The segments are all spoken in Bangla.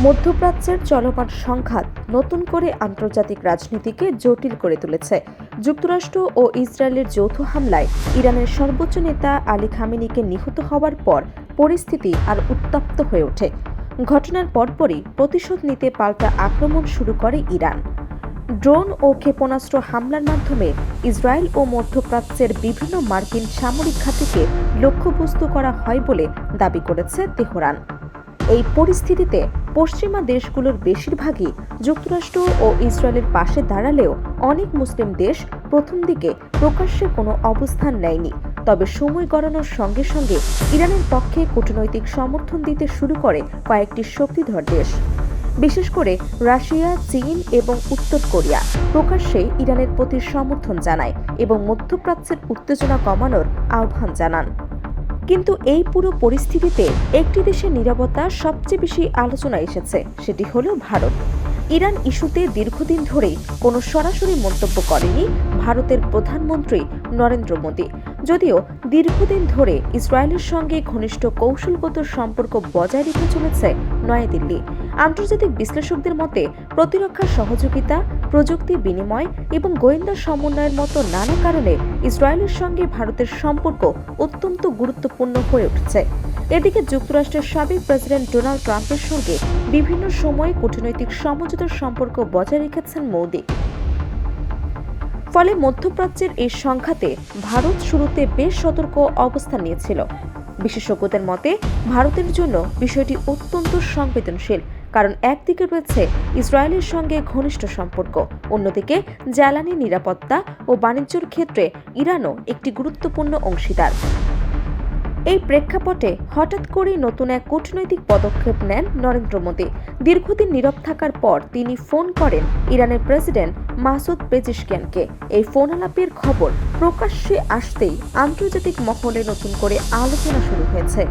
মধ্যপ্রাচ্যের চলমান সংঘাত নতুন করে আন্তর্জাতিক রাজনীতিকে জটিল করে তুলেছে। যুক্তরাষ্ট্র ও ইসরায়েলের যৌথ হামলায় ইরানের সর্বোচ্চ নেতা আলী খামেনিকে নিহত হওয়ার পর পরিস্থিতি আর উত্তপ্ত হয়ে ওঠে। ঘটনার পরপরই প্রতিশোধ নিতে পাল্টা আক্রমণ শুরু করে ইরান। ড্রোন ও ক্ষেপণাস্ত্র হামলার মাধ্যমে ইসরায়েল ও মধ্যপ্রাচ্যের বিভিন্ন মার্কিন সামরিক ঘাঁটিকে লক্ষ্যবস্তু করা হয় বলে দাবি করেছে তেহরান। এই পরিস্থিতিতে পশ্চিমা দেশগুলোর বেশিরভাগই যুক্তরাষ্ট্র ও ইসরায়েলের পাশে দাঁড়ালেও অনেক মুসলিম দেশ প্রথম দিকে প্রকাশ্যে কোনো অবস্থান নেয়নি। তবে সময় গড়ানোর সঙ্গে সঙ্গে ইরানের পক্ষে কূটনৈতিক সমর্থন দিতে শুরু করে কয়েকটি শক্তিধর দেশ। বিশেষ করে রাশিয়া, চীন এবং উত্তর কোরিয়া প্রকাশ্যে ইরানের প্রতি সমর্থন জানায় এবং মধ্যপ্রাচ্যের উত্তেজনা কমানোর আহ্বান জানান। কিন্তু এই পুরো পরিস্থিতিতে একটি দেশের নীরবতা সবচেয়ে বেশি আলোচনায় এসেছে, সেটি হলো ভারত। ইরান ইস্যুতে দীর্ঘদিন ধরেই কোনো সরাসরি মন্তব্য করেনি ভারতের প্রধানমন্ত্রী নরেন্দ্র মোদী। যদিও দীর্ঘদিন ধরে ইসরায়েলের সঙ্গে ঘনিষ্ঠ কৌশলগত সম্পর্ক বজায় রেখে চলেছে নয়াদিল্লি। আন্তর্জাতিক বিশ্লেষকদের মতে প্রতিরক্ষা সহযোগিতা, প্রযুক্তি বিনিময় এবং গোয়েন্দা সমন্বয়ের মতো নানা কারণে ইসরায়েলের সঙ্গে ভারতের সম্পর্ক অত্যন্ত গুরুত্বপূর্ণ হয়ে উঠছে। এদিকে যুক্তরাষ্ট্রের সাবেক প্রেসিডেন্ট ডোনাল্ড ট্রাম্পের সঙ্গে বিভিন্ন সময়ে কূটনৈতিক সমঝোতার সম্পর্ক বজায় রেখেছেন মোদি। ফলে মধ্যপ্রাচ্যের এই সংঘাতে ভারত শুরুতে বেশ সতর্ক অবস্থান নিয়েছিল। বিশেষজ্ঞদের মতে ভারতের জন্য বিষয়টি অত্যন্ত সংবেদনশীল, কারণ একদিকে রয়েছে ইসরায়েলের সঙ্গে ঘনিষ্ঠ সম্পর্ক, অন্যদিকে জ্বালানি নিরাপত্তা ও বাণিজ্যের ক্ষেত্রে ইরানও একটি গুরুত্বপূর্ণ অংশীদার। এই প্রেক্ষাপটে হঠাৎ করেই নতুন এক কূটনৈতিক পদক্ষেপ নেন নরেন্দ্র মোদী। দীর্ঘদিন নীরব থাকার পর তিনি ফোন করেন ইরানের প্রেসিডেন্ট মাসুদ পেজিশকিয়ানকে। এই ফোন আলাপের খবর প্রকাশ্যে আসতেই আন্তর্জাতিক মহলে নতুন করে আলোচনা শুরু হয়েছে।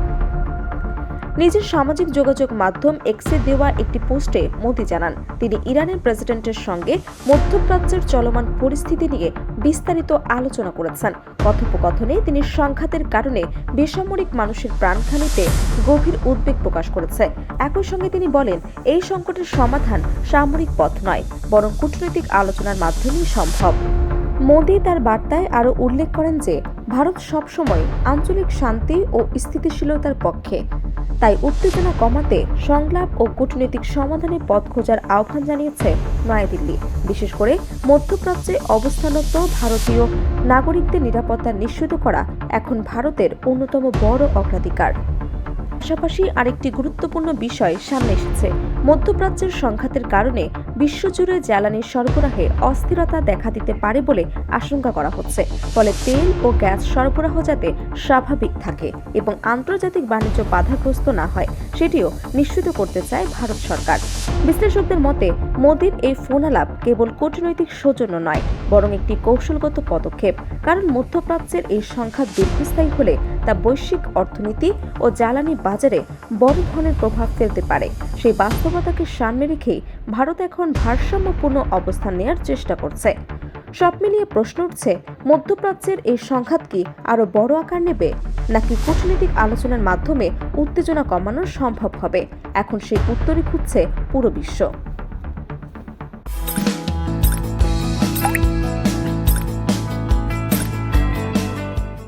নিজের সামাজিক যোগাযোগ মাধ্যম এক্সে দেওয়া একটি পোস্টে মোদি জানান, তিনি ইরানের প্রেসিডেন্টের সঙ্গে মধ্যপ্রাচ্যের চলমান পরিস্থিতি নিয়ে বিস্তারিত আলোচনা করেছেন। কথোপকথনে তিনি সংঘাতের কারণে বেসামরিক মানুষের প্রাণহানিতে গভীর উদ্বেগ প্রকাশ করেছে। একই সঙ্গে তিনি বলেন, এই সংকটের সমাধান সামরিক পথ নয়, বরং কূটনৈতিক আলোচনার মাধ্যমেই সম্ভব। মোদি তার বার্তায় আরও উল্লেখ করেন যে ভারত সবসময় আঞ্চলিক শান্তি ও স্থিতিশীলতার পক্ষে, তাই উত্তেজনা কমাতে সংলাপ ও কূটনৈতিক সমাধানের পথ খোঁজার আহ্বান জানিয়েছে নয়াদিল্লি। বিশেষ করে মধ্যপ্রাচ্যে অবস্থানরত ভারতীয় নাগরিকদের নিরাপত্তা নিশ্চিত করা এখন ভারতের অন্যতম বড় অগ্রাধিকার। পাশাপাশি আরেকটি গুরুত্বপূর্ণ বিষয় সামনে এসেছে। মধ্যপ্রাচ্যের সংঘাতের কারণে বিশ্বজুড়ে জ্বালানির সরবরাহে অস্থিরতা দেখা দিতে পারে বলে আশঙ্কা করা হচ্ছে। ফলে তেল ও গ্যাস সরবরাহ যাতে স্বাভাবিক থাকে এবং আন্তর্জাতিক বাণিজ্য বাধাগ্রস্ত না হয়, সেটিও নিশ্চিত করতে চায় ভারত সরকার। বিশ্লেষকদের মতে মোদির এই ফোন আলাপ কেবল কূটনৈতিক সৌজন্য নয়, বরং একটি কৌশলগত পদক্ষেপ। কারণ মধ্যপ্রাচ্যের এই সংঘাত দীর্ঘস্থায়ী হলে তা বৈশ্বিক অর্থনীতি ও জ্বালানি বাজারে বড় ধরনের প্রভাব ফেলতে পারে। সেই বাস্তবতাকে সামনে রেখেই ভারত এখন ভারসাম্যপূর্ণ অবস্থান নেওয়ার চেষ্টা করছে। সব মিলিয়ে প্রশ্ন উঠছে, মধ্যপ্রাচ্যের এই সংঘাত কি আরও বড় আকার নেবে, নাকি কূটনৈতিক আলোচনার মাধ্যমে উত্তেজনা কমানো সম্ভব হবে? এখন সেই উত্তরই খুঁজছে পুরো বিশ্ব।